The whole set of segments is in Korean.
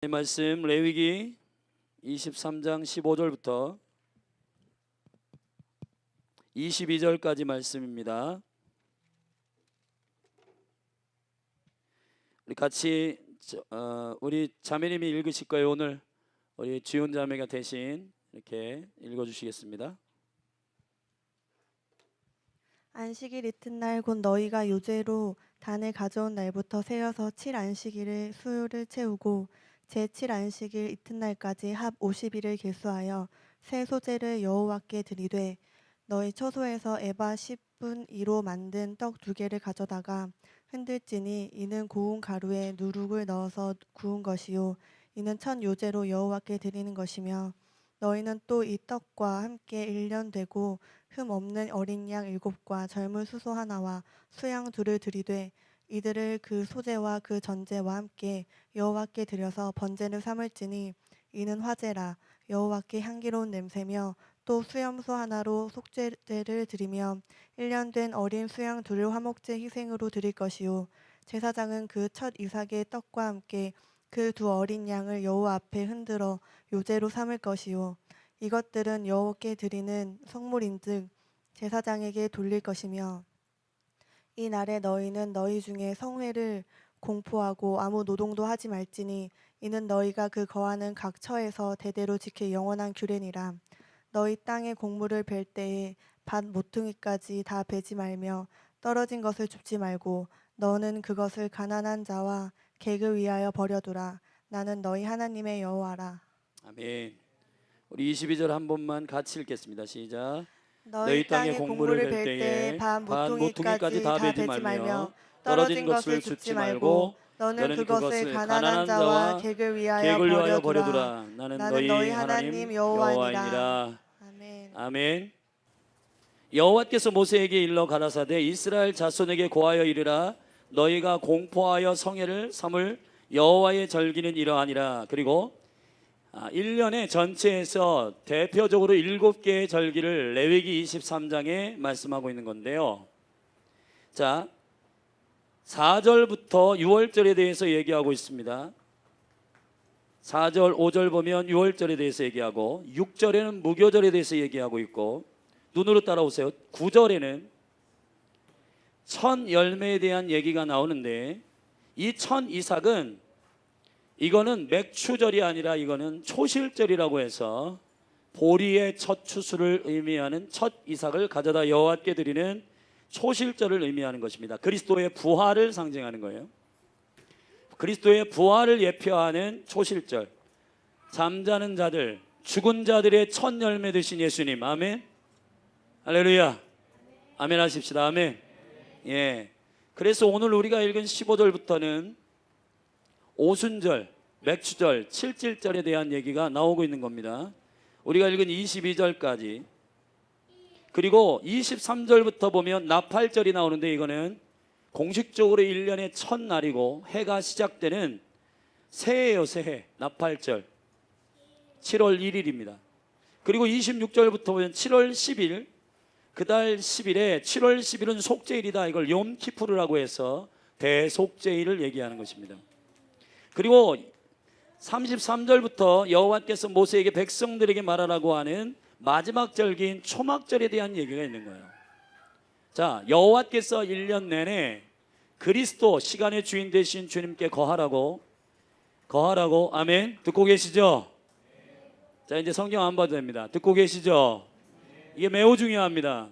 말씀 레위기 23장 15절부터 22절까지 말씀입니다. 우리 같이 우리 자매님이 읽으실 거예요. 오늘 우리 지훈 자매가 대신 이렇게 읽어주시겠습니다. 안식일 이튿날 곧 너희가 요제로 단을 가져온 날부터 세어서 7안식일을 수요를 채우고 제7안식일 이튿날까지 합 50일을 계수하여 새 소재를 여호와께 드리되 너희 처소에서 에바 10분 2로 만든 떡 2개를 가져다가 흔들지니 이는 고운 가루에 누룩을 넣어서 구운 것이요 이는 첫 요제로 여호와께 드리는 것이며 너희는 또 이 떡과 함께 1년 되고 흠 없는 어린 양 7과 젊은 수소 하나와 수양 2를 드리되 이들을 그 소제와 그 전제와 함께 여호와께 드려서 번제를 삼을지니 이는 화제라 여호와께 향기로운 냄새며 또 수염소 하나로 속죄제를 드리며 1년 된 어린 수양 2를 화목제 희생으로 드릴 것이요 제사장은 그 첫 이삭의 떡과 함께 그 2 어린 양을 여호와 앞에 흔들어 요제로 삼을 것이요 이것들은 여호와께 드리는 성물인즉 제사장에게 돌릴 것이며 이 날에 너희는 너희 중에 성회를 공포하고 아무 노동도 하지 말지니 이는 너희가 그 거하는 각 처에서 대대로 지킬 영원한 규례니라. 너희 땅의 곡물을 벨 때에 밭 모퉁이까지 다 베지 말며 떨어진 것을 줍지 말고 너는 그것을 가난한 자와 객을 위하여 버려두라. 나는 너희 하나님의 여호와라. 아멘. 우리 22절 한 번만 같이 읽겠습니다. 시작. 너희 땅의 곡물을 벨 때에 밭 모퉁이까지 다 베지 말며 떨어진 것을 줍지 말고 너는 그것을 가난한 자와 객을 위하여 버려두라. 나는 너희 하나님 여호와니라. 아멘. 아멘. 여호와께서 모세에게 일러 가라사대 이스라엘 자손에게 고하여 이르라 너희가 공포하여 성회를 삼을 여호와의 절기는 이러하니라. 그리고 1년의 전체에서 대표적으로 7개의 절기를 레위기 23장에 말씀하고 있는 건데요. 자, 4절부터 6월절에 대해서 얘기하고 있습니다. 4절, 5절 보면 6월절에 대해서 얘기하고 6절에는 무교절에 대해서 얘기하고 있고 눈으로 따라오세요. 9절에는 첫 열매에 대한 얘기가 나오는데 이 첫 이삭은 이거는 맥추절이 아니라 이거는 초실절이라고 해서 보리의 첫 추수를 의미하는 첫 이삭을 가져다 여호와께 드리는 초실절을 의미하는 것입니다. 그리스도의 부활을 상징하는 거예요. 그리스도의 부활을 예표하는 초실절. 잠자는 자들, 죽은 자들의 첫 열매 되신 예수님. 아멘. 할렐루야. 아멘 하십시다. 아멘. 예. 그래서 오늘 우리가 읽은 15절부터는 오순절, 맥추절, 칠칠절에 대한 얘기가 나오고 있는 겁니다. 우리가 읽은 22절까지 그리고 23절부터 보면 나팔절이 나오는데 이거는 공식적으로 1년의 첫날이고 해가 시작되는 새해예요. 새해 나팔절 7월 1일입니다. 그리고 26절부터 보면 7월 10일 그 달 10일에 7월 10일은 속죄일이다. 이걸 욤키푸르라고 해서 대속죄일을 얘기하는 것입니다. 그리고 33절부터 여호와께서 모세에게 백성들에게 말하라고 하는 마지막 절기인 초막절에 대한 얘기가 있는 거예요. 자, 여호와께서 1년 내내 그리스도 시간의 주인 되신 주님께 거하라고 아멘. 듣고 계시죠? 자, 이제 성경 안 봐도 됩니다. 듣고 계시죠? 이게 매우 중요합니다.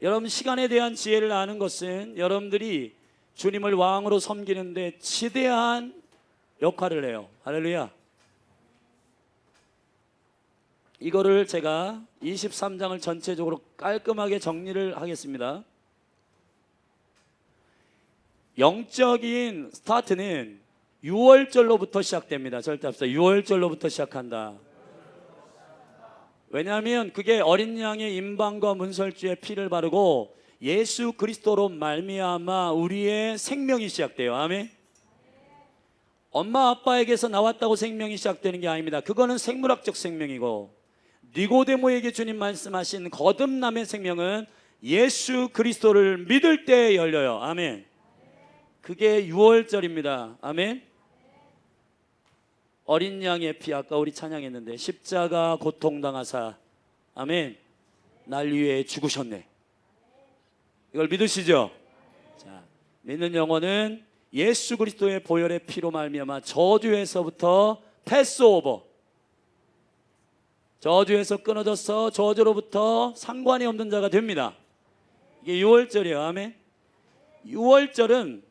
여러분 시간에 대한 지혜를 아는 것은 여러분들이 주님을 왕으로 섬기는데 지대한 역할을 해요. 할렐루야. 이거를 제가 23장을 전체적으로 깔끔하게 정리를 하겠습니다. 영적인 스타트는 6월절로부터 시작됩니다. 절대 합시다. 6월절로부터 시작한다. 왜냐하면 그게 어린 양의 임방과 문설주의 피를 바르고 예수 그리스도로 말미암아 우리의 생명이 시작돼요. 아멘. 엄마 아빠에게서 나왔다고 생명이 시작되는 게 아닙니다. 그거는 생물학적 생명이고 니고데모에게 주님 말씀하신 거듭남의 생명은 예수 그리스도를 믿을 때 열려요. 아멘. 그게 6월절입니다. 아멘. 어린 양의 피, 아까 우리 찬양했는데 십자가 고통당하사 아멘 날 위해 죽으셨네. 이걸 믿으시죠? 자, 믿는 영혼은 예수 그리스도의 보혈의 피로 말미암아 저주에서부터 패스오버, 저주에서 끊어져서 저주로부터 상관이 없는 자가 됩니다. 이게 6월절이에요. 아멘. 6월절은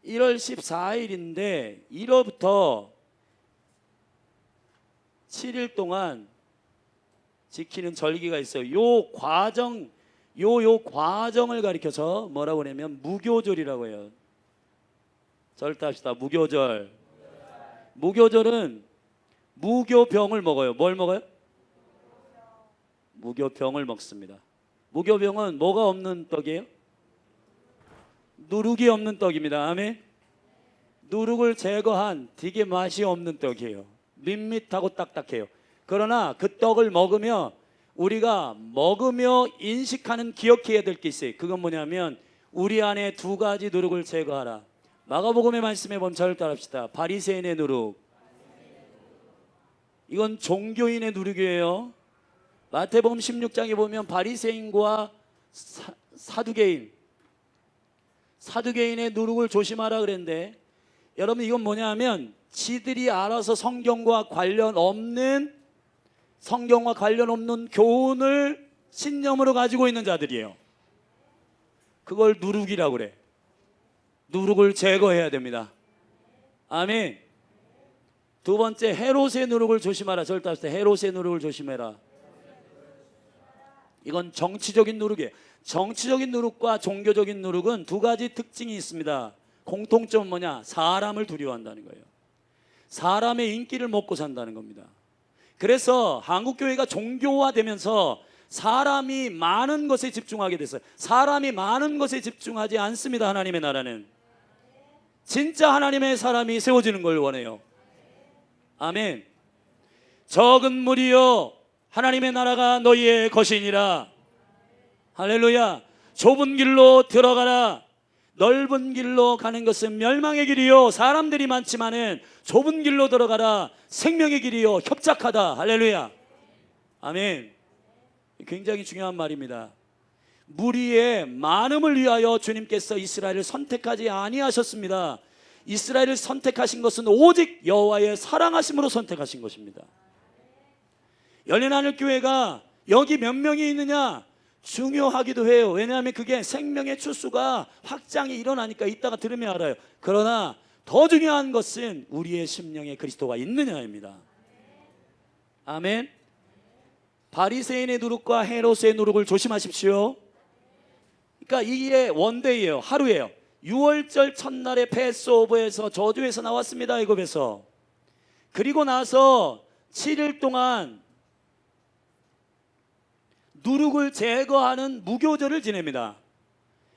1월 14일인데 1월부터 7일 동안 지키는 절기가 있어요. 요 과정을 가리켜서 뭐라고 하냐면 무교절이라고 해요. 절답시다. 무교절. 무교절은 무교병을 먹어요. 뭘 먹어요? 무교병을 먹습니다. 무교병은 뭐가 없는 떡이에요? 누룩이 없는 떡입니다. 아멘. 누룩을 제거한 되게 맛이 없는 떡이에요. 밋밋하고 딱딱해요. 그러나 그 떡을 먹으며 우리가 먹으며 인식하는, 기억해야 될 게 있어요. 그건 뭐냐면 우리 안에 두 가지 누룩을 제거하라. 마가복음의 말씀에 보면 저를 따라합시다. 바리새인의 누룩, 이건 종교인의 누룩이에요. 마태복음 16장에 보면 바리새인과 사두개인의 누룩을 조심하라 그랬는데, 여러분 이건 뭐냐면 지들이 알아서 성경과 관련 없는 교훈을 신념으로 가지고 있는 자들이에요. 그걸 누룩이라고 그래. 누룩을 제거해야 됩니다. 아멘. 두 번째, 헤롯의 누룩을 조심하라. 절대 하실 때 헤롯의 누룩을 조심해라. 이건 정치적인 누룩이에요. 정치적인 누룩과 종교적인 누룩은 두 가지 특징이 있습니다. 공통점은 뭐냐? 사람을 두려워한다는 거예요. 사람의 인기를 먹고 산다는 겁니다. 그래서 한국교회가 종교화되면서 사람이 많은 것에 집중하게 됐어요. 사람이 많은 것에 집중하지 않습니다. 하나님의 나라는 진짜 하나님의 사람이 세워지는 걸 원해요. 아멘. 적은 무리여 하나님의 나라가 너희의 것이니라. 할렐루야. 좁은 길로 들어가라. 넓은 길로 가는 것은 멸망의 길이요 사람들이 많지만은 좁은 길로 들어가라. 생명의 길이요 협착하다. 할렐루야. 아멘. 굉장히 중요한 말입니다. 무리의 많음을 위하여 주님께서 이스라엘을 선택하지 아니하셨습니다. 이스라엘을 선택하신 것은 오직 여호와의 사랑하심으로 선택하신 것입니다. 열린하늘교회가 여기 몇 명이 있느냐 중요하기도 해요. 왜냐하면 그게 생명의 추수가 확장이 일어나니까 이따가 들으면 알아요. 그러나 더 중요한 것은 우리의 심령에 그리스도가 있느냐입니다. 아멘. 바리새인의 누룩과 헤롯의 누룩을 조심하십시오. 그러니까 이게 원데이예요. 하루예요. 6월절 첫날에 패스오버에서 저주에서 나왔습니다. 애굽에서. 그리고 나서 7일 동안 누룩을 제거하는 무교절을 지냅니다.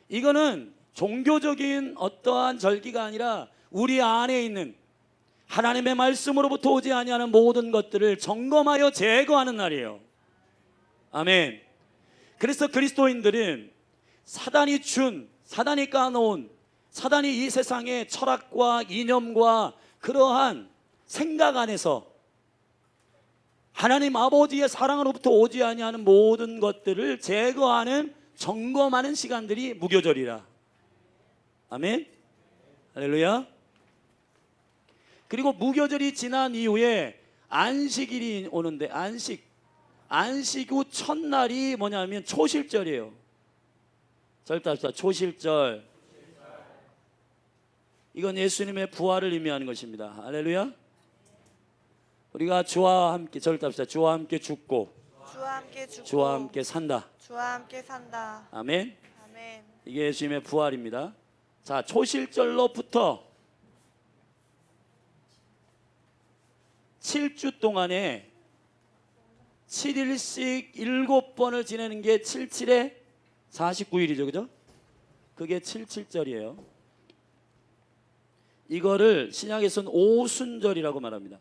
이거는 종교적인 어떠한 절기가 아니라 우리 안에 있는 하나님의 말씀으로부터 오지 아니하는 모든 것들을 점검하여 제거하는 날이에요. 아멘. 그래서 그리스도인들은 사단이 까놓은 사단이 이 세상의 철학과 이념과 그러한 생각 안에서 하나님 아버지의 사랑으로부터 오지 아니하는 모든 것들을 제거하는, 점검하는 시간들이 무교절이라. 아멘. 할렐루야. 그리고 무교절이 지난 이후에 안식일이 오는데, 안식 후 첫날이 뭐냐면 초실절이에요. 절답시다. 초실절. 이건 예수님의 부활을 의미하는 것입니다. 할렐루야. 우리가 주와 함께, 절답시다. 주와 함께 죽고 주와 함께 산다. 아멘. 아멘. 이게 예수님의 부활입니다. 자, 초실절로부터 7주 동안에 7일씩 7번을 지내는 게 77에 49일이죠. 그죠? 그게 77절이에요. 이거를 신약에서는 오순절이라고 말합니다.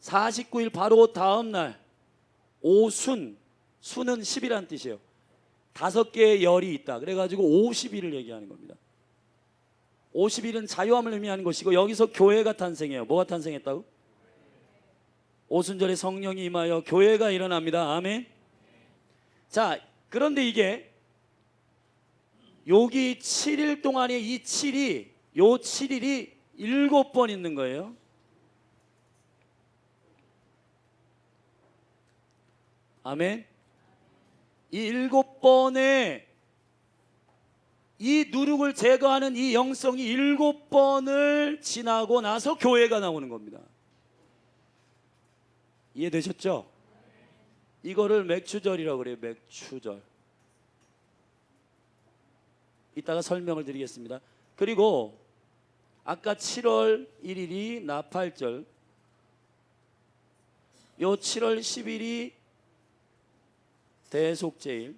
49일 바로 다음 날 오순, 순은 10이라는 뜻이에요. 5개의 열이 있다. 그래가지고 50일을 얘기하는 겁니다. 50일은 자유함을 의미하는 것이고, 여기서 교회가 탄생해요. 뭐가 탄생했다고? 오순절에 성령이 임하여 교회가 일어납니다. 아멘. 자, 그런데 이게 여기 7일 동안에 이 7이 요 7일이 7번 있는 거예요. 아멘. 이 7번에 이 누룩을 제거하는 이 영성이 7번을 지나고 나서 교회가 나오는 겁니다. 이해되셨죠? 이거를 맥추절이라고 그래요. 맥추절. 이따가 설명을 드리겠습니다. 그리고 아까 7월 1일이 나팔절, 요 7월 10일이 대속제일,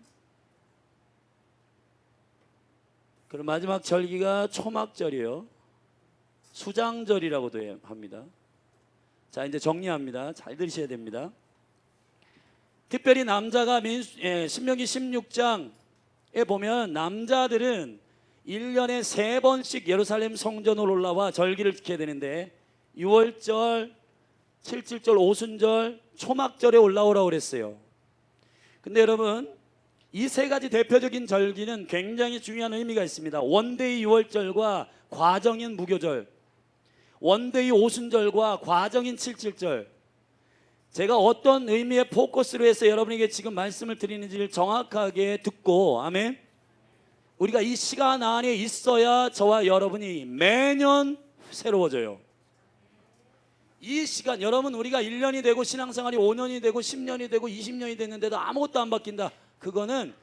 그리고 마지막 절기가 초막절이에요. 수장절이라고도 합니다. 자, 이제 정리합니다. 잘 들으셔야 됩니다. 특별히 남자가 신명기 16장에 보면 남자들은 1년에 3번씩 예루살렘 성전으로 올라와 절기를 지켜야 되는데 6월절, 7.7절, 오순절, 초막절에 올라오라고 그랬어요. 근데 여러분, 이 세 가지 대표적인 절기는 굉장히 중요한 의미가 있습니다. 원데이 6월절과 과정인 무교절, 원데이 오순절과 과정인 7.7절. 제가 어떤 의미의 포커스로 해서 여러분에게 지금 말씀을 드리는지를 정확하게 듣고, 아멘, 우리가 이 시간 안에 있어야 저와 여러분이 매년 새로워져요. 이 시간, 여러분, 우리가 1년이 되고 신앙생활이 5년이 되고 10년이 되고 20년이 됐는데도 아무것도 안 바뀐다. 그거는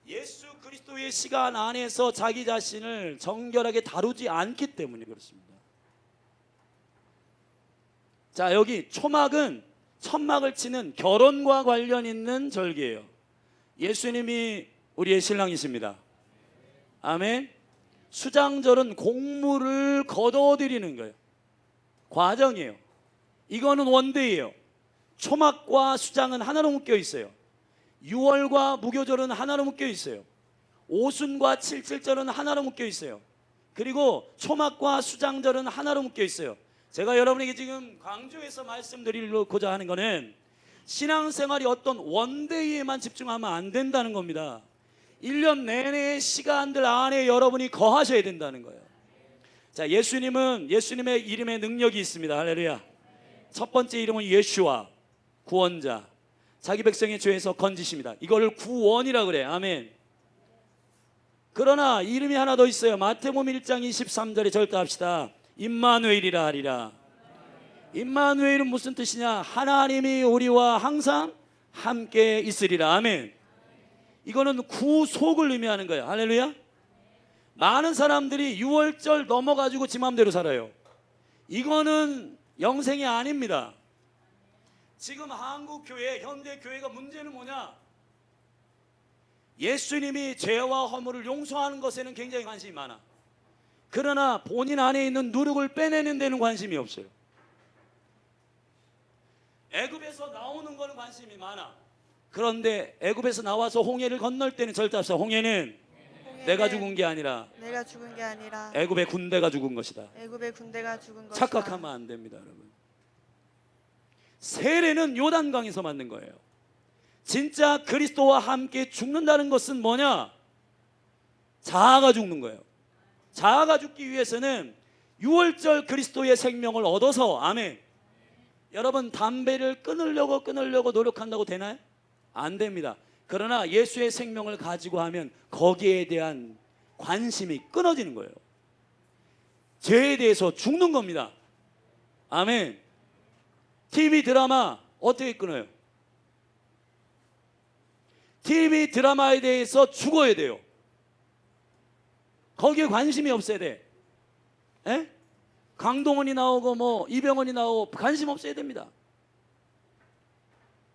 예수 그리스도의 시간 안에서 자기 자신을 정결하게 다루지 않기 때문에 그렇습니다. 자, 여기 초막은 천막을 치는 결혼과 관련 있는 절기예요. 예수님이 우리의 신랑이십니다. 아멘. 수장절은 공물을 거둬들이는 거예요. 과정이에요. 이거는 원데이예요. 초막과 수장은 하나로 묶여 있어요. 6월과 무교절은 하나로 묶여 있어요. 오순과 7.7절은 하나로 묶여 있어요. 그리고 초막과 수장절은 하나로 묶여 있어요. 제가 여러분에게 지금 강조해서 말씀드리고자 하는 것은 신앙생활이 어떤 원데이에만 집중하면 안 된다는 겁니다. 1년 내내의 시간들 안에 여러분이 거하셔야 된다는 거예요. 자, 예수님의 이름에 능력이 있습니다. 할렐루야. 첫 번째 이름은 예슈아, 구원자. 자기 백성의 죄에서 건지십니다. 이거를 구원이라고 그래요. 아멘. 그러나 이름이 하나 더 있어요. 마태복음 1장 23절에 절대합시다. 임마누엘이라 하리라. 임마누엘은 무슨 뜻이냐? 하나님이 우리와 항상 함께 있으리라. 아멘. 이거는 구속을 의미하는 거예요. 할렐루야. 많은 사람들이 6월절 넘어가지고 지 맘대로 살아요. 이거는 영생이 아닙니다. 지금 한국 교회, 현대 교회가 문제는 뭐냐? 예수님이 죄와 허물을 용서하는 것에는 굉장히 관심이 많아. 그러나 본인 안에 있는 누룩을 빼내는 데는 관심이 없어요. 애굽에서 나오는 거는 관심이 많아. 그런데 애굽에서 나와서 홍해를 건널 때는 절대 없어. 홍해는 내가 죽은 게 아니라 애굽의 군대가 죽은 것이다. 착각하면 안 됩니다, 여러분. 세례는 요단강에서 맞는 거예요. 진짜 그리스도와 함께 죽는다는 것은 뭐냐? 자아가 죽는 거예요. 자아가 죽기 위해서는 6월절 그리스도의 생명을 얻어서, 아멘. 여러분, 담배를 끊으려고 노력한다고 되나요? 안 됩니다. 그러나 예수의 생명을 가지고 하면 거기에 대한 관심이 끊어지는 거예요. 죄에 대해서 죽는 겁니다. 아멘. TV 드라마 어떻게 끊어요? TV 드라마에 대해서 죽어야 돼요. 거기에 관심이 없어야 돼. 에? 강동원이 나오고 뭐 이병헌이 나오고 관심 없어야 됩니다.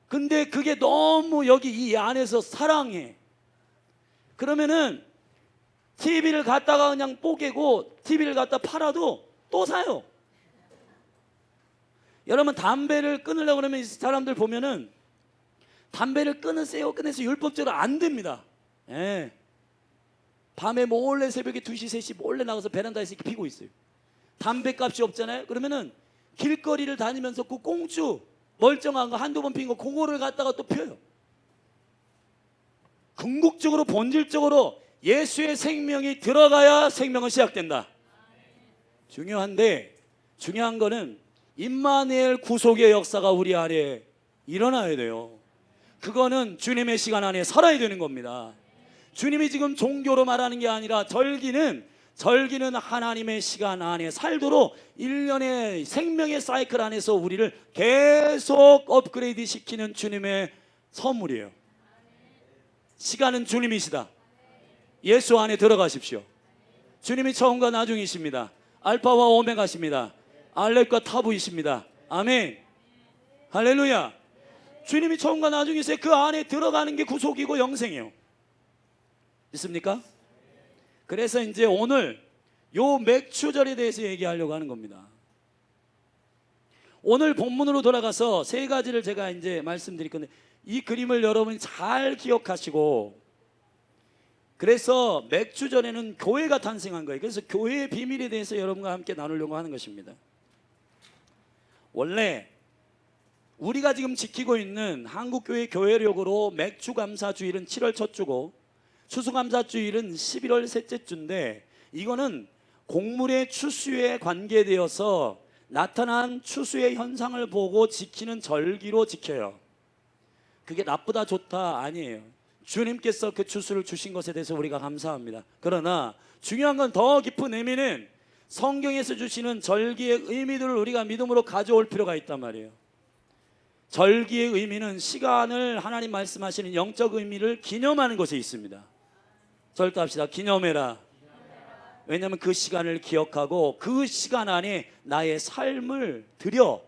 근데 그게 너무 여기 이 안에서 사랑해. 그러면은 TV를 갖다가 그냥 뽀개고 TV를 갖다 팔아도 또 사요. 여러분, 담배를 끊으려고 그러면 이 사람들 보면은 담배를 끊으세요 율법적으로 안 됩니다. 예. 밤에 몰래 새벽에 2시 3시 몰래 나가서 베란다에서 이렇게 피고 있어요. 담배값이 없잖아요. 그러면은 길거리를 다니면서 그 꽁주 멀쩡한 거 한두 번 핀 거 그거를 갖다가 또 펴요. 궁극적으로 본질적으로 예수의 생명이 들어가야 생명은 시작된다. 중요한데 중요한 거는 임마누엘 구속의 역사가 우리 안에 일어나야 돼요. 그거는 주님의 시간 안에 살아야 되는 겁니다. 주님이 지금 종교로 말하는 게 아니라 절기는 하나님의 시간 안에 살도록 1년의 생명의 사이클 안에서 우리를 계속 업그레이드 시키는 주님의 선물이에요. 시간은 주님이시다. 예수 안에 들어가십시오. 주님이 처음과 나중이십니다. 알파와 오메가십니다. 알렉과 타부이십니다. 아멘. 할렐루야. 주님이 처음과 나중이세요. 그 안에 들어가는 게 구속이고 영생이에요. 있습니까? 그래서 이제 오늘 요 맥추절에 대해서 얘기하려고 하는 겁니다. 오늘 본문으로 돌아가서 세 가지를 제가 이제 말씀드릴 건데, 이 그림을 여러분이 잘 기억하시고, 그래서 맥추절에는 교회가 탄생한 거예요. 그래서 교회의 비밀에 대해서 여러분과 함께 나누려고 하는 것입니다. 원래 우리가 지금 지키고 있는 한국교회 교회력으로 맥추감사주일은 7월 첫 주고 추수감사주일은 11월 셋째 주인데, 이거는 곡물의 추수에 관계되어서 나타난 추수의 현상을 보고 지키는 절기로 지켜요. 그게 나쁘다 좋다 아니에요. 주님께서 그 추수를 주신 것에 대해서 우리가 감사합니다. 그러나 중요한 건 더 깊은 의미는 성경에서 주시는 절기의 의미들을 우리가 믿음으로 가져올 필요가 있단 말이에요. 절기의 의미는 시간을 하나님 말씀하시는 영적 의미를 기념하는 것에 있습니다. 절도합시다. 기념해라. 왜냐하면 그 시간을 기억하고 그 시간 안에 나의 삶을 들여,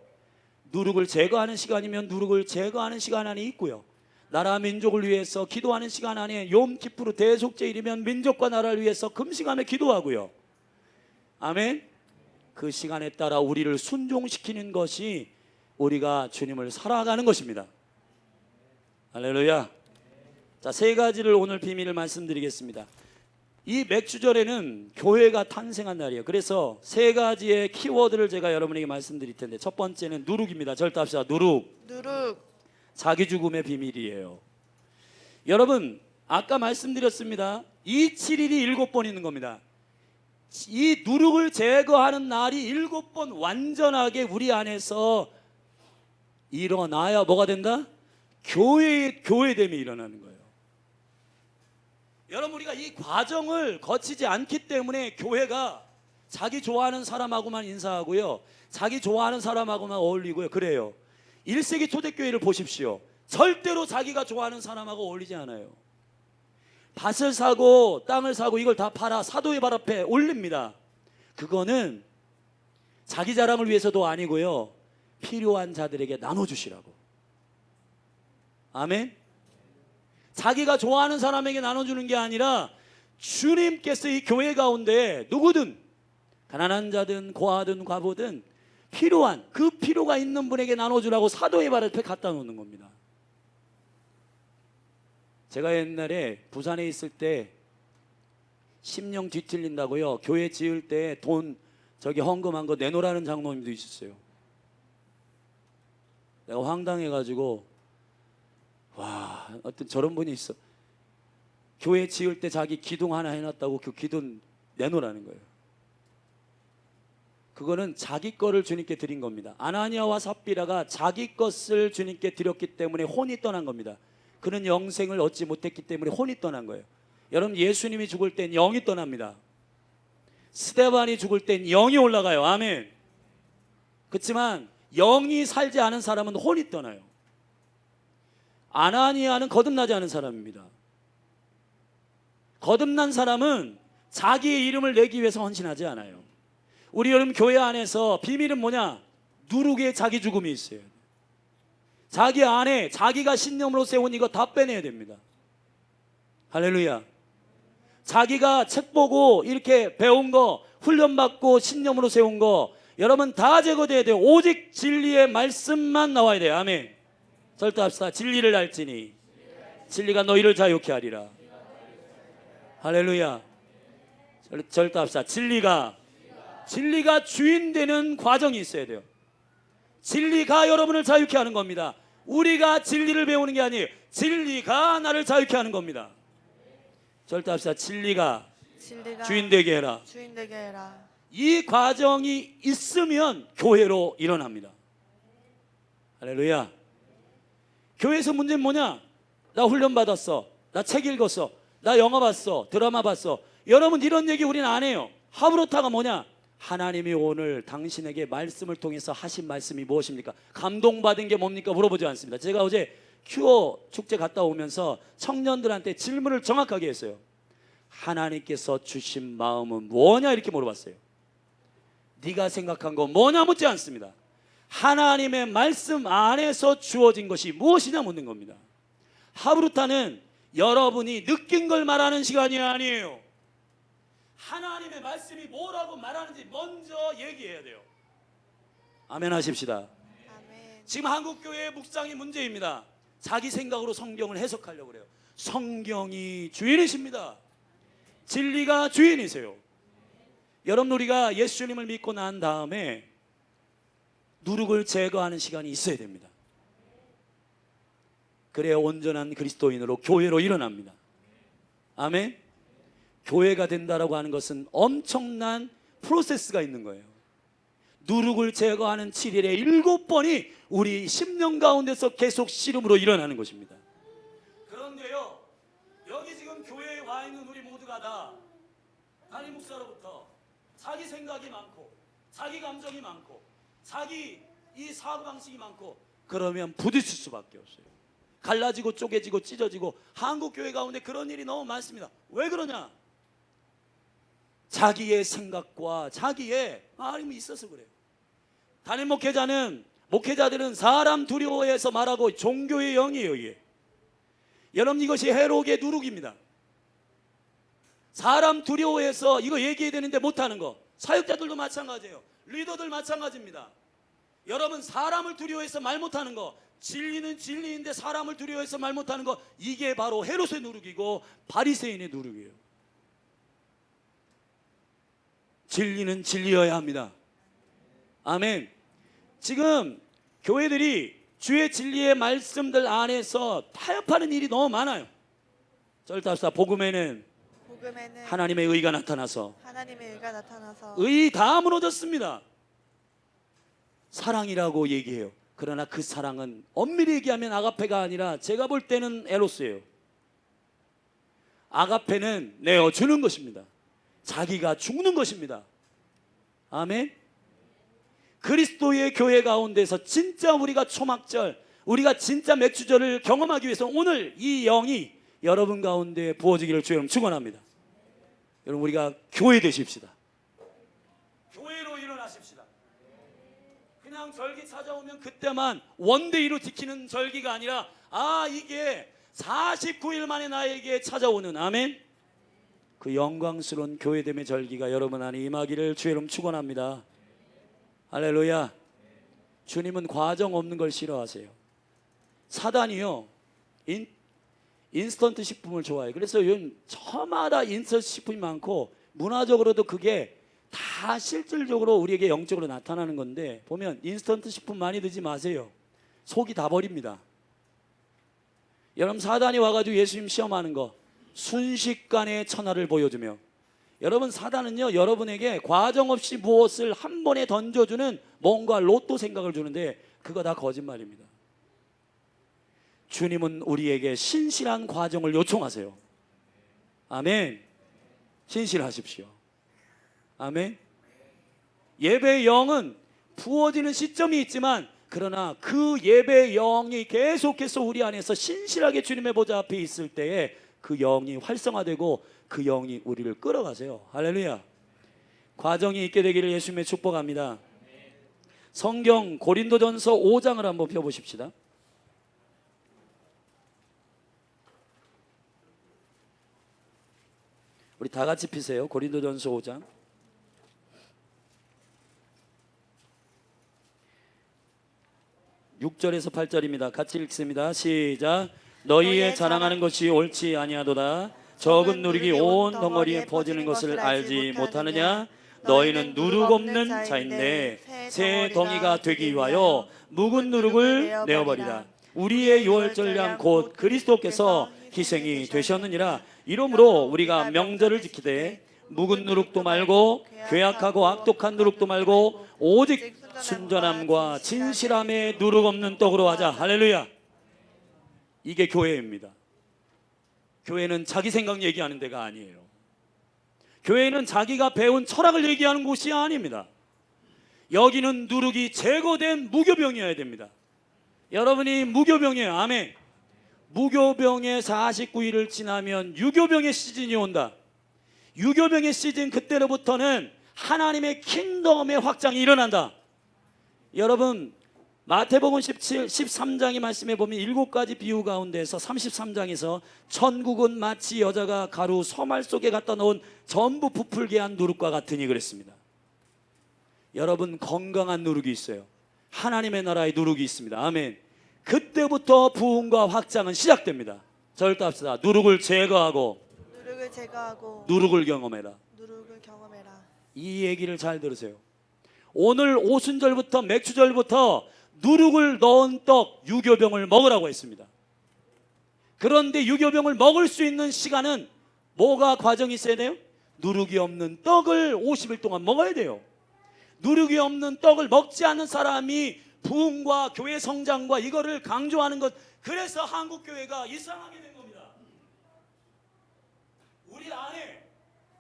누룩을 제거하는 시간이면 누룩을 제거하는 시간 안에 있고요, 나라 민족을 위해서 기도하는 시간 안에 욤키푸르 대속제일이면 민족과 나라를 위해서 금식하며 기도하고요. 아멘. 그 시간에 따라 우리를 순종시키는 것이 우리가 주님을 살아가는 것입니다. 할렐루야. 자, 세 가지를 오늘 비밀을 말씀드리겠습니다. 이 맥추절에는 교회가 탄생한 날이에요. 그래서 세 가지의 키워드를 제가 여러분에게 말씀드릴 텐데, 첫 번째는 누룩입니다. 절도합시다. 누룩. 자기 죽음의 비밀이에요. 여러분, 아까 말씀드렸습니다. 이 7일이 7번 있는 겁니다. 이 누룩을 제거하는 날이 7번 완전하게 우리 안에서 일어나야 뭐가 된다? 교회됨이 일어나는 거예요. 여러분, 우리가 이 과정을 거치지 않기 때문에 교회가 자기 좋아하는 사람하고만 인사하고요, 자기 좋아하는 사람하고만 어울리고요, 그래요. 1세기 초대교회를 보십시오. 절대로 자기가 좋아하는 사람하고 어울리지 않아요. 밭을 사고 땅을 사고 이걸 다 팔아 사도의 발 앞에 올립니다. 그거는 자기 자랑을 위해서도 아니고요, 필요한 자들에게 나눠주시라고. 아멘. 자기가 좋아하는 사람에게 나눠주는 게 아니라 주님께서 이 교회 가운데 누구든, 가난한 자든 고아든 과부든 필요한, 그 필요가 있는 분에게 나눠주라고 사도의 발 앞에 갖다 놓는 겁니다. 제가 옛날에 부산에 있을 때 심령 뒤틀린다고요, 교회 지을 때 돈 헌금한 거 내놓으라는 장로님도 있었어요. 내가 황당해가지고, 와, 어떤 저런 분이 있어. 교회 지을 때 자기 기둥 하나 해놨다고 그 기둥 내놓으라는 거예요. 그거는 자기 거를 주님께 드린 겁니다. 아나니아와 삽비라가 자기 것을 주님께 드렸기 때문에 혼이 떠난 겁니다. 그는 영생을 얻지 못했기 때문에 혼이 떠난 거예요. 여러분, 예수님이 죽을 땐 영이 떠납니다. 스데반이 죽을 땐 영이 올라가요. 아멘. 그렇지만 영이 살지 않은 사람은 혼이 떠나요. 아나니아는 거듭나지 않은 사람입니다. 거듭난 사람은 자기의 이름을 내기 위해서 헌신하지 않아요. 우리 여러분, 교회 안에서 비밀은 뭐냐? 누룩의 자기 죽음이 있어요. 자기 안에 자기가 신념으로 세운 이거 다 빼내야 됩니다. 할렐루야. 자기가 책 보고 이렇게 배운 거, 훈련받고 신념으로 세운 거, 여러분 다 제거돼야 돼요. 오직 진리의 말씀만 나와야 돼요. 아멘. 절도합시다. 진리를 알지니 진리가 너희를 자유케 하리라. 할렐루야. 절도합시다. 진리가 주인 되는 과정이 있어야 돼요. 진리가 여러분을 자유케 하는 겁니다. 우리가 진리를 배우는 게 아니에요. 진리가 나를 자유케 하는 겁니다. 절대 합시다. 진리가 주인 되게 해라. 주인 되게 해라. 이 과정이 있으면 교회로 일어납니다. 할렐루야. 교회에서 문제는 뭐냐? 나 훈련 받았어. 나 책 읽었어. 나 영화 봤어. 드라마 봤어. 여러분 이런 얘기 우리는 안 해요. 하브로타가 뭐냐? 하나님이 오늘 당신에게 말씀을 통해서 하신 말씀이 무엇입니까? 감동받은 게 뭡니까? 물어보지 않습니다. 제가 어제 큐어 축제 갔다 오면서 청년들한테 질문을 정확하게 했어요. 하나님께서 주신 마음은 뭐냐? 이렇게 물어봤어요. 네가 생각한 거 뭐냐 묻지 않습니다. 하나님의 말씀 안에서 주어진 것이 무엇이냐 묻는 겁니다. 하브루타는 여러분이 느낀 걸 말하는 시간이 아니에요. 하나님의 말씀이 뭐라고 말하는지 먼저 얘기해야 돼요. 아멘 하십시다. 아멘. 지금 한국교회의 묵상이 문제입니다. 자기 생각으로 성경을 해석하려고 그래요. 성경이 주인이십니다. 진리가 주인이세요. 여러분 우리가 예수님을 믿고 난 다음에 누룩을 제거하는 시간이 있어야 됩니다. 그래야 온전한 그리스도인으로 교회로 일어납니다. 아멘. 교회가 된다라고 하는 것은 엄청난 프로세스가 있는 거예요. 누룩을 제거하는 7일에 7번이 우리 심령 가운데서 계속 씨름으로 일어나는 것입니다. 그런데요, 여기 지금 교회에 와 있는 우리 모두가 다 담임 목사로부터 자기 생각이 많고 자기 감정이 많고 자기 이 사고방식이 많고 그러면 부딪힐 수밖에 없어요. 갈라지고 쪼개지고 찢어지고 한국교회 가운데 그런 일이 너무 많습니다. 왜 그러냐? 자기의 생각과 자기의 마음이 있어서 그래요. 담임 목회자들은 사람 두려워해서 말하고 종교의 영이에요. 이게. 여러분 이것이 해록의 누룩입니다. 사람 두려워해서 이거 얘기해야 되는데 못하는 거. 사역자들도 마찬가지예요. 리더들 마찬가지입니다. 여러분 사람을 두려워해서 말 못하는 거, 진리는 진리인데 사람을 두려워해서 말 못하는 거, 이게 바로 헤롯의 누룩이고 바리새인의 누룩이에요. 진리는 진리여야 합니다. 아멘. 지금 교회들이 주의 진리의 말씀들 안에서 타협하는 일이 너무 많아요. 절답사 복음에는 하나님의 의가 나타나서 의 다 무너졌습니다. 사랑이라고 얘기해요. 그러나 그 사랑은 엄밀히 얘기하면 아가페가 아니라 제가 볼 때는 에로스예요. 아가페는 내어주는 것입니다. 자기가 죽는 것입니다. 아멘. 그리스도의 교회 가운데서 진짜 우리가 초막절, 우리가 진짜 맥주절을 경험하기 위해서 오늘 이 영이 여러분 가운데 부어지기를 주여 축원합니다. 여러분 우리가 교회 되십시다. 교회로 일어나십시다. 그냥 절기 찾아오면 그때만 원데이로 지키는 절기가 아니라 이게 49일 만에 나에게 찾아오는 아멘. 그 영광스러운 교회됨의 절기가 여러분 안에 임하기를 주의 이름 축원합니다. 할렐루야. 주님은 과정 없는 걸 싫어하세요. 사단이요 인스턴트 식품을 좋아해요. 그래서 요즘 저마다 인스턴트 식품이 많고 문화적으로도 그게 다 실질적으로 우리에게 영적으로 나타나는 건데 보면 인스턴트 식품 많이 드지 마세요. 속이 다 버립니다. 여러분 사단이 와가지고 예수님 시험하는 거 순식간에 천하를 보여주며 여러분 사단은요 여러분에게 과정 없이 무엇을 한 번에 던져주는 뭔가 로또 생각을 주는데 그거 다 거짓말입니다. 주님은 우리에게 신실한 과정을 요청하세요. 아멘. 신실하십시오. 아멘. 예배의 영은 부어지는 시점이 있지만 그러나 그 예배의 영이 계속해서 우리 안에서 신실하게 주님의 보좌 앞에 있을 때에 그 영이 활성화되고 그 영이 우리를 끌어가세요. 할렐루야. 과정이 있게 되기를 예수님의 축복합니다. 성경 고린도전서 5장을 한번 펴보십시다. 우리 다 같이 피세요. 고린도전서 5장. (6) 절에서 8절입니다. 같이 읽습니다. 시작. 너희의 자랑하는 것이 옳지 아니하도다. 적은 누룩이 온 덩어리에 퍼지는 것을 알지 못하느냐? 너희는 누룩 없는 자인데 새 덩이가 되기 위하여 묵은 누룩을 내어버리라. 우리의 유월절량 곧 그리스도께서 희생이 되셨느니라. 이러므로 우리가 명절을 지키되 묵은 누룩도 말고 괴악하고 악독한 누룩도 말고 오직 순전함과 진실함에 누룩 없는 떡으로 하자. 할렐루야. 이게 교회입니다. 교회는 자기 생각 얘기하는 데가 아니에요. 교회는 자기가 배운 철학을 얘기하는 곳이 아닙니다. 여기는 누룩이 제거된 무교병이어야 됩니다. 여러분이 무교병이에요. 아멘. 무교병의 49일을 지나면 유교병의 시즌이 온다. 유교병의 시즌, 그때로부터는 하나님의 킹덤의 확장이 일어난다. 여러분, 마태복음 13장의 말씀에 보면 7가지 비유 가운데서 33장에서 천국은 마치 여자가 가루 서말 속에 갖다 놓은 전부 부풀게 한 누룩과 같으니 그랬습니다. 여러분, 건강한 누룩이 있어요. 하나님의 나라의 누룩이 있습니다. 아멘. 그때부터 부흥과 확장은 시작됩니다. 절대 합시다. 누룩을 제거하고 누룩을 경험해라. 이 얘기를 잘 들으세요. 오늘 오순절부터 맥주절부터 누룩을 넣은 떡 유교병을 먹으라고 했습니다. 그런데 유교병을 먹을 수 있는 시간은 뭐가 과정이 있어야 돼요? 누룩이 없는 떡을 50일 동안 먹어야 돼요. 누룩이 없는 떡을 먹지 않는 사람이 부흥과 교회 성장과 이거를 강조하는 것, 그래서 한국교회가 이상하게 된 겁니다. 우리 안에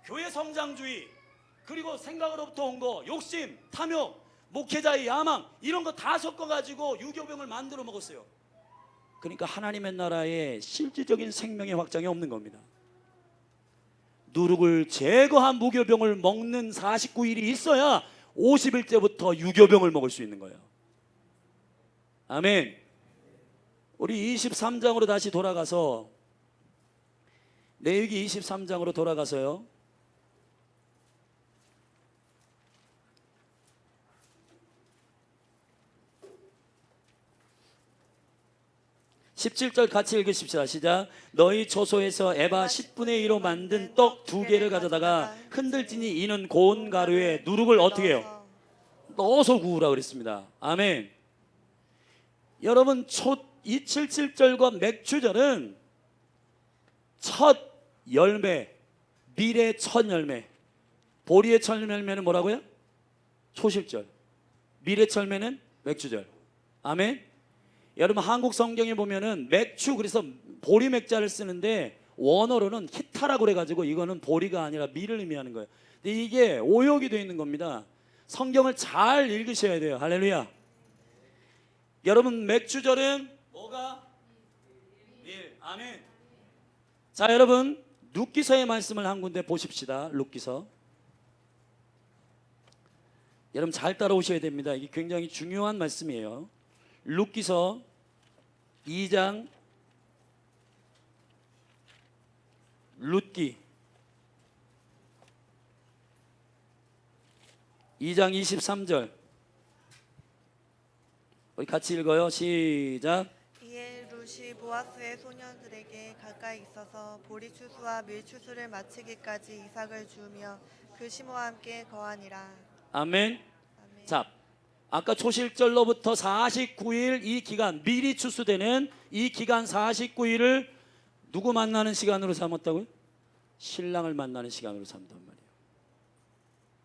교회 성장주의, 그리고 생각으로부터 온 거, 욕심, 탐욕, 목회자의 야망, 이런 거 다 섞어가지고 유교병을 만들어 먹었어요. 그러니까 하나님의 나라에 실질적인 생명의 확장이 없는 겁니다. 누룩을 제거한 무교병을 먹는 49일이 있어야 50일째부터 유교병을 먹을 수 있는 거예요. 아멘. 우리 23장으로 다시 돌아가서, 레위기 23장으로 돌아가서요, 17절 같이 읽으십시다. 시작. 너희 초소에서 에바 10분의 1로 만든 떡 2개를 가져다가 흔들지니 이는 고운 가루에 누룩을 어떻게 해요? 넣어서 구우라 그랬습니다. 아멘. 여러분, 이 77절과 맥주절은 첫 열매, 밀의 첫 열매. 보리의 첫 열매는 뭐라고요? 초실절. 밀의 첫 열매는 맥주절. 아멘. 여러분, 한국 성경에 보면은 맥주, 그래서 보리 맥자를 쓰는데 원어로는 히타라고 그래가지고 이거는 보리가 아니라 밀을 의미하는 거예요. 근데 이게 오역이 되어 있는 겁니다. 성경을 잘 읽으셔야 돼요. 할렐루야. 여러분, 맥주절은 뭐가? 밀. 아멘. 자, 여러분, 룻기서의 말씀을 한 군데 보십시다. 룻기서. 여러분 잘 따라오셔야 됩니다. 이게 굉장히 중요한 말씀이에요. 룻기서 2장, 룻기 2장 23절, 우리 같이 읽어요. 시작. 이에 룻이 보아스의 소년들에게 가까이 있어서 보리 추수와 밀 추수를 마치기까지 이삭을 주우며 그 시모와 함께 거하니라. 아멘. 자, 아까 초실절로부터 49일 이 기간, 밀이 추수되는 이 기간 49일을 누구 만나는 시간으로 삼았다고요? 신랑을 만나는 시간으로 삼단 말이에요.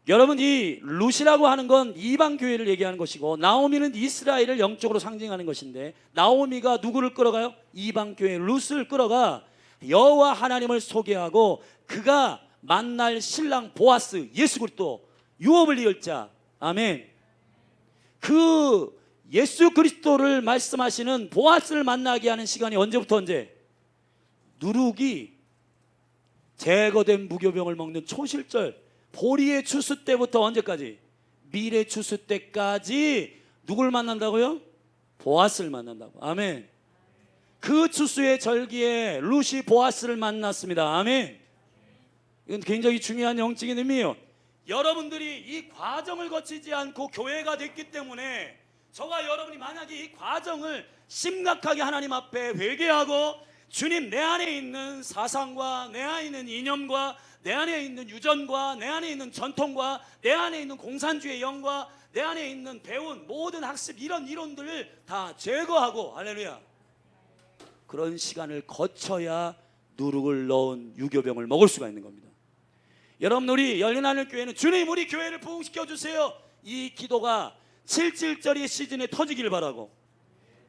여러분, 이 룻이라고 하는 건 이방 교회를 얘기하는 것이고, 나오미는 이스라엘을 영적으로 상징하는 것인데, 나오미가 누구를 끌어가요? 이방 교회 룻을 끌어가 여호와 하나님을 소개하고 그가 만날 신랑 보아스, 예수 그리스도, 유업을 이을 자. 아멘. 그 예수 그리스도를 말씀하시는 보아스를 만나게 하는 시간이 언제부터 언제? 누룩이 제거된 무교병을 먹는 초실절, 보리의 추수 때부터 언제까지? 밀의 추수 때까지 누굴 만난다고요? 보아스를 만난다고. 아멘. 그 추수의 절기에 룻이 보아스를 만났습니다. 아멘. 이건 굉장히 중요한 영적인 의미예요. 여러분들이 이 과정을 거치지 않고 교회가 됐기 때문에, 저와 여러분이 만약에 이 과정을 심각하게 하나님 앞에 회개하고 주님, 내 안에 있는 사상과 내 안에 있는 이념과 내 안에 있는 유전과 내 안에 있는 전통과 내 안에 있는 공산주의 영과 내 안에 있는 배운 모든 학습 이런 이론들을 다 제거하고, 할렐루야, 그런 시간을 거쳐야 누룩을 넣은 유교병을 먹을 수가 있는 겁니다. 여러분, 우리 열린하늘교회는 주님, 우리 교회를 부흥시켜 주세요, 이 기도가 7.7절의 시즌에 터지길 바라고,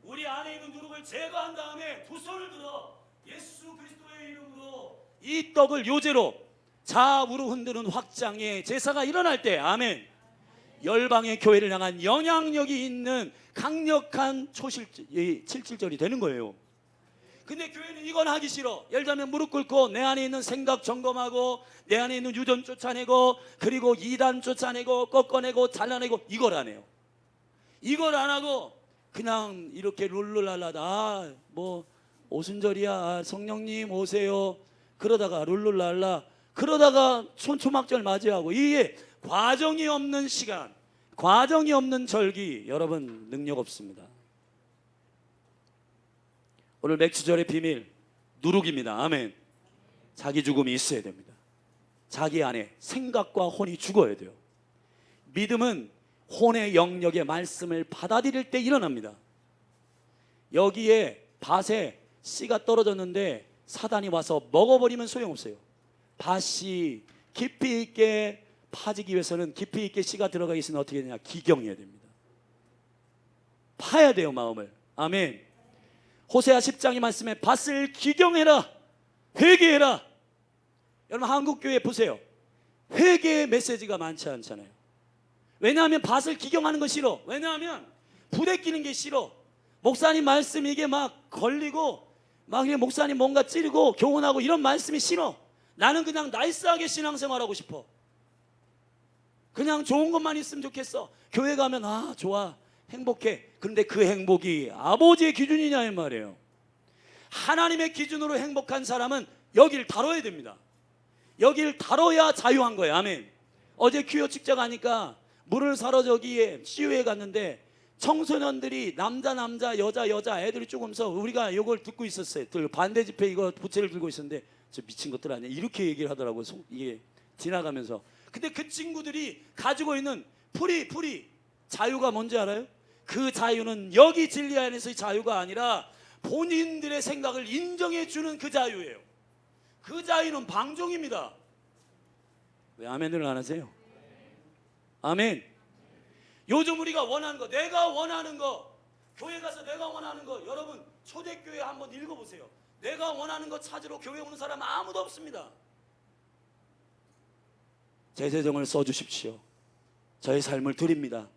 우리 안에 있는 누룩을 제거한 다음에 두 손을 들어 예수 그리스도의 이름으로 이 떡을 요제로 좌우로 흔드는 확장의 제사가 일어날 때, 아멘, 열방의 교회를 향한 영향력이 있는 강력한 7.7절이 되는 거예요. 근데 교회는 이건 하기 싫어. 예를 들면 무릎 꿇고 내 안에 있는 생각 점검하고 내 안에 있는 유전 쫓아내고 그리고 이단 쫓아내고 꺾어내고 잘라내고, 이걸 안 해요. 이걸 안 하고 그냥 이렇게 룰루랄라다, 뭐 오순절이야, 성령님 오세요, 그러다가 룰루랄라, 그러다가 초막절 맞이하고, 이게 과정이 없는 시간, 과정이 없는 절기, 여러분 능력 없습니다. 오늘 맥주절의 비밀, 누룩입니다. 아멘. 자기 죽음이 있어야 됩니다. 자기 안에 생각과 혼이 죽어야 돼요. 믿음은 혼의 영역의 말씀을 받아들일 때 일어납니다. 여기에 밭에 씨가 떨어졌는데 사단이 와서 먹어버리면 소용없어요. 밭이 깊이 있게 파지기 위해서는 깊이 있게 씨가 들어가 있으면 어떻게 되냐, 기경해야 됩니다. 파야 돼요, 마음을. 아멘. 호세아 10장의 말씀에 밭을 기경해라, 회개해라. 여러분, 한국교회 보세요. 회개의 메시지가 많지 않잖아요. 왜냐하면 밭을 기경하는 거 싫어. 왜냐하면 부대끼는 게 싫어. 목사님 말씀 이게 막 걸리고 막 목사님 뭔가 찌르고 교훈하고 이런 말씀이 싫어. 나는 그냥 나이스하게 신앙생활하고 싶어. 그냥 좋은 것만 있으면 좋겠어. 교회 가면 아 좋아, 행복해. 그런데 그 행복이 아버지의 기준이냐 이 말이에요. 하나님의 기준으로 행복한 사람은 여기를 다뤄야 됩니다. 여기를 다뤄야 자유한 거예요. 아멘. 어제 퀴어 축제 가니까 물을 사러 저기에 CU에 갔는데 청소년들이 남자 여자 애들이 조금서 우리가 이걸 듣고 있었어요. 반대 집회 이거 부채를 들고 있었는데 저 미친 것들 아니야, 이렇게 얘기를 하더라고요. 이게 지나가면서. 근데 그 친구들이 가지고 있는 풀이 자유가 뭔지 알아요? 그 자유는 여기 진리 안에서의 자유가 아니라 본인들의 생각을 인정해 주는 그 자유예요. 그 자유는 방종입니다. 왜 아멘을 안 하세요? 아멘. 요즘 우리가 원하는 거, 내가 원하는 거, 교회 가서 내가 원하는 거, 여러분 초대교회 한번 읽어보세요. 내가 원하는 거 찾으러 교회 오는 사람 아무도 없습니다. 제 재정을 써주십시오. 저의 삶을 드립니다.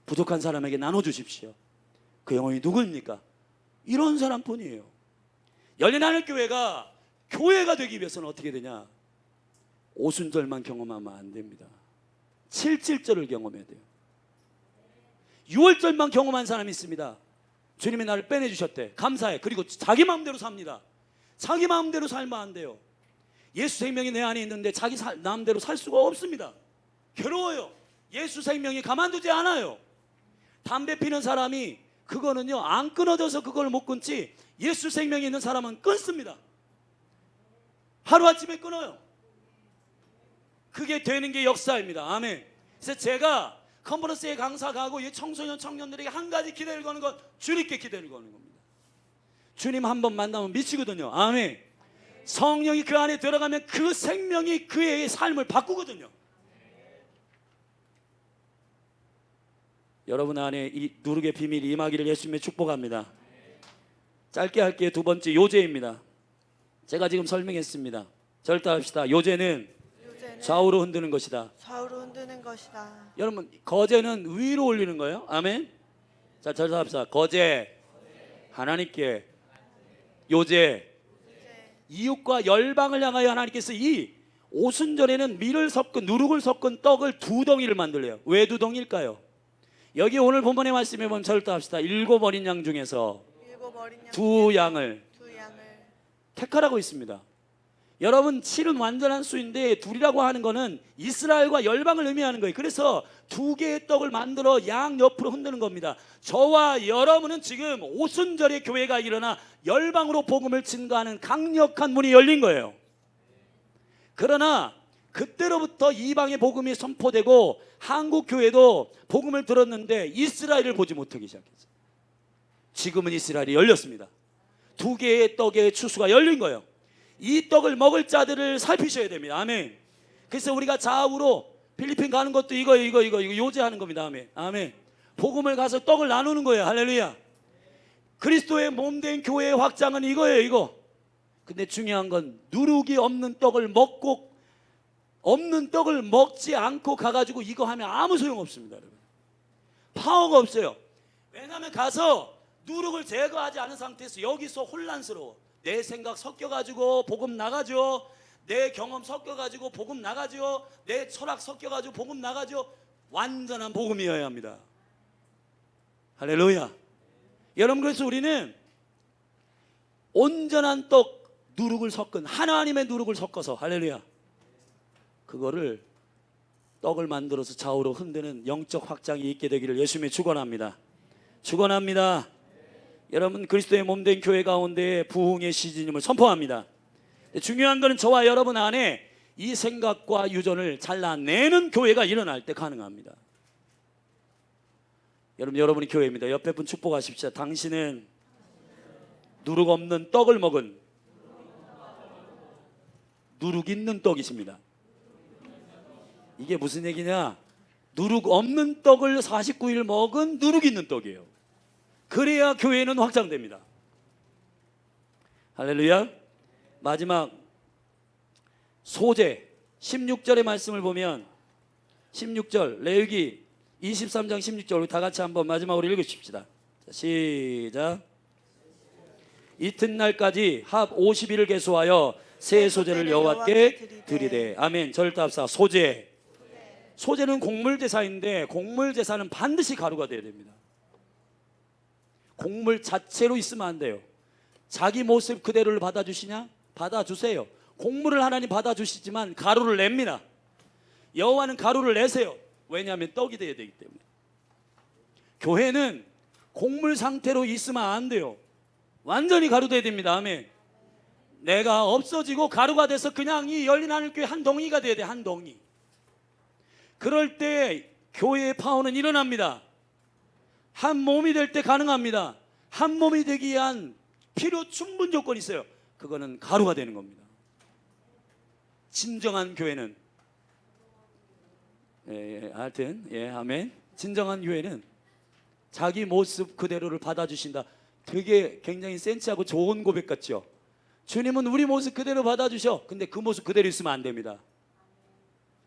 부족한 사람에게 나눠주십시오. 그 영혼이 누구입니까? 이런 사람뿐이에요. 열린하늘교회가 교회가 되기 위해서는 어떻게 되냐? 오순절만 경험하면 안 됩니다. 7.7절을 경험해야 돼요. 6월절만 경험한 사람이 있습니다. 주님이 나를 빼내주셨대, 감사해. 그리고 자기 마음대로 삽니다. 자기 마음대로 살면 안 돼요. 예수 생명이 내 안에 있는데 자기 마음대로 살 수가 없습니다. 괴로워요. 예수 생명이 가만두지 않아요. 담배 피는 사람이 그거는요 안 끊어져서 그걸 못 끊지, 예수 생명이 있는 사람은 끊습니다. 하루아침에 끊어요. 그게 되는 게 역사입니다. 아멘. 그래서 제가 컨퍼런스에 강사 가고 이 청소년 청년들에게 한 가지 기대를 거는 건 주님께 기대를 거는 겁니다. 주님 한 번 만나면 미치거든요. 아멘. 성령이 그 안에 들어가면 그 생명이 그의 삶을 바꾸거든요. 여러분 안에 이 누룩의 비밀이 임하기를 예수님의 축복합니다. 짧게 할게요. 두 번째 요제입니다. 제가 지금 설명했습니다. 절대합시다. 요제는 좌우로 흔드는 것이다. 좌우로 흔드는 것이다. 여러분, 거제는 위로 올리는 거예요. 아멘. 자, 절대합시다. 거제 하나님께, 요제 이웃과 열방을 향하여 하나님께서 이 오순절에는 밀을 섞은 누룩을 섞은 떡을 두 덩이를 만들래요. 왜 두 덩이일까요? 여기 오늘 본문의 말씀에 보면 절대합시다. 7 어린 양 중에서 두 양을 택하라고 있습니다. 여러분 7은 완전한 수인데 둘이라고 하는 거는 이스라엘과 열방을 의미하는 거예요. 그래서 두 개의 떡을 만들어 양 옆으로 흔드는 겁니다. 저와 여러분은 지금 오순절의 교회가 일어나 열방으로 복음을 증거하는 강력한 문이 열린 거예요. 그러나 그때로부터 이방의 복음이 선포되고 한국 교회도 복음을 들었는데 이스라엘을 보지 못하기 시작했어요. 지금은 이스라엘이 열렸습니다. 두 개의 떡의 추수가 열린 거예요. 이 떡을 먹을 자들을 살피셔야 됩니다. 아멘. 그래서 우리가 좌우로 필리핀 가는 것도 이거 요제하는 겁니다. 아멘. 아멘. 복음을 가서 떡을 나누는 거예요. 할렐루야. 그리스도의 몸된 교회의 확장은 이거예요. 이거. 근데 중요한 건 누룩이 없는 떡을 먹지 않고 가가지고 이거 하면 아무 소용 없습니다. 여러분. 파워가 없어요. 왜냐하면 가서 누룩을 제거하지 않은 상태에서 여기서 혼란스러워. 내 생각 섞여가지고 복음 나가죠. 내 경험 섞여가지고 복음 나가죠. 내 철학 섞여가지고 복음 나가죠. 완전한 복음이어야 합니다. 할렐루야. 여러분, 그래서 우리는 온전한 떡 누룩을 섞은 하나님의 누룩을 섞어서, 할렐루야, 그거를 떡을 만들어서 좌우로 흔드는 영적 확장이 있게 되기를 예수님이 축원합니다. 축원합니다. 여러분, 그리스도의 몸된 교회 가운데 부흥의 시즌임을 선포합니다. 중요한 것은 저와 여러분 안에 이 생각과 유전을 잘라내는 교회가 일어날 때 가능합니다. 여러분이 교회입니다. 옆에 분 축복하십시오. 당신은 누룩 없는 떡을 먹은 누룩 있는 떡이십니다. 이게 무슨 얘기냐? 누룩 없는 떡을 49일 먹은 누룩 있는 떡이에요. 그래야 교회는 확장됩니다. 할렐루야. 마지막 소재 16절의 말씀을 보면 16절 레위기 23장 16절 우리 다 같이 한번 마지막으로 읽으십시다. 시작. 이튿날까지 합 50일을 계수하여 새 소재를 여호와께 드리되. 아멘. 절답사. 소재는 곡물제사인데 곡물제사는 반드시 가루가 되어야 됩니다. 곡물 자체로 있으면 안 돼요. 자기 모습 그대로를 받아주시냐? 받아주세요. 곡물을 하나님 받아주시지만 가루를 냅니다. 여호와는 가루를 내세요. 왜냐하면 떡이 되어야 되기 때문에. 교회는 곡물 상태로 있으면 안 돼요. 완전히 가루 되어야 됩니다. 아멘. 내가 없어지고 가루가 돼서 그냥 이 열린 하늘교회 한 덩이가 돼야 돼. 한 덩이. 그럴 때 교회의 파워는 일어납니다. 한 몸이 될 때 가능합니다. 한 몸이 되기 위한 필요 충분 조건이 있어요. 그거는 가루가 되는 겁니다. 진정한 교회는 하여튼 아멘. 진정한 교회는 자기 모습 그대로를 받아주신다. 되게 굉장히 센치하고 좋은 고백 같죠. 주님은 우리 모습 그대로 받아주셔. 근데 그 모습 그대로 있으면 안 됩니다.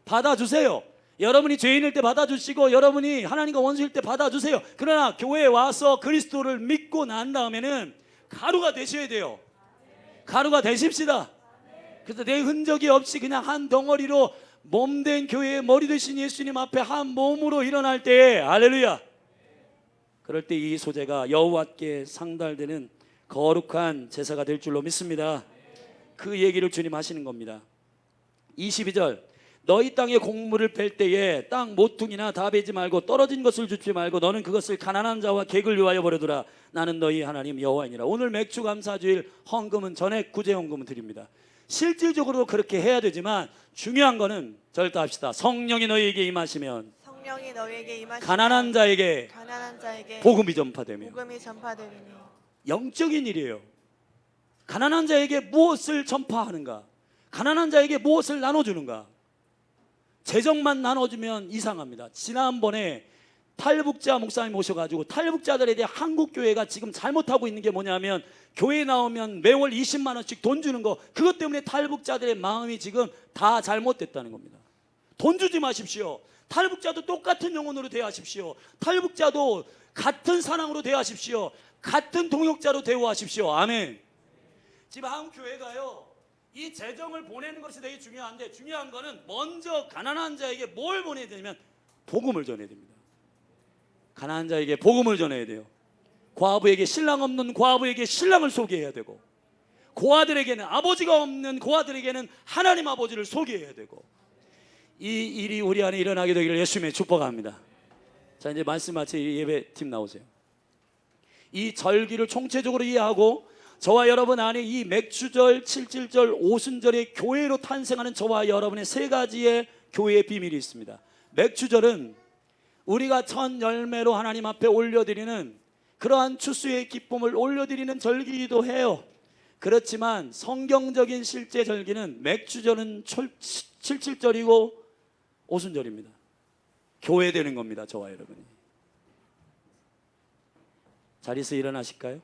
받아주세요. 여러분이 죄인일 때 받아주시고 여러분이 하나님과 원수일 때 받아주세요. 그러나 교회에 와서 그리스도를 믿고 난 다음에는 가루가 되셔야 돼요. 가루가 되십시다. 그래서 내 흔적이 없이 그냥 한 덩어리로 몸된 교회의 머리 되신 예수님 앞에 한 몸으로 일어날 때, 할렐루야, 그럴 때 이 소재가 여호와께 상달되는 거룩한 제사가 될 줄로 믿습니다. 그 얘기를 주님 하시는 겁니다. 22절 너희 땅에 곡물을 뺄 때에 땅 모퉁이나 다 베지 말고 떨어진 것을 주지 말고 너는 그것을 가난한 자와 객을 위하여 버려두라. 나는 너희 하나님 여호와이니라. 오늘 맥주 감사주일 헌금은 전액 구제 헌금을 드립니다. 실질적으로 그렇게 해야 되지만 중요한 거는 절대합시다. 성령이 너희에게 임하시면 가난한 자에게 복음이 전파되며. 영적인 일이에요. 가난한 자에게 무엇을 전파하는가? 가난한 자에게 무엇을 나눠주는가? 재정만 나눠주면 이상합니다. 지난번에 탈북자 목사님 오셔가지고 탈북자들에 대해 한국교회가 지금 잘못하고 있는 게 뭐냐면 교회 나오면 매월 20만 원씩 돈 주는 거, 그것 때문에 탈북자들의 마음이 지금 다 잘못됐다는 겁니다. 돈 주지 마십시오. 탈북자도 똑같은 영혼으로 대하십시오. 탈북자도 같은 사랑으로 대하십시오. 같은 동역자로 대우하십시오. 아멘. 지금 한국교회가요, 이 재정을 보내는 것이 되게 중요한데 중요한 거는 먼저 가난한 자에게 뭘 보내야 되냐면 복음을 전해야 됩니다. 가난한 자에게 복음을 전해야 돼요. 과부에게 신랑 없는 과부에게 신랑을 소개해야 되고, 고아들에게는, 아버지가 없는 고아들에게는 하나님 아버지를 소개해야 되고, 이 일이 우리 안에 일어나게 되기를 예수님의 축복합니다. 자, 이제 말씀 마치 예배팀 나오세요. 이 절기를 총체적으로 이해하고 저와 여러분 안에 이 맥주절, 칠칠절, 오순절의 교회로 탄생하는 저와 여러분의 세 가지의 교회의 비밀이 있습니다. 맥주절은 우리가 첫 열매로 하나님 앞에 올려드리는 그러한 추수의 기쁨을 올려드리는 절기이기도 해요. 그렇지만 성경적인 실제 절기는 맥주절은 칠칠절이고 오순절입니다. 교회 되는 겁니다. 저와 여러분이. 자리에서 일어나실까요?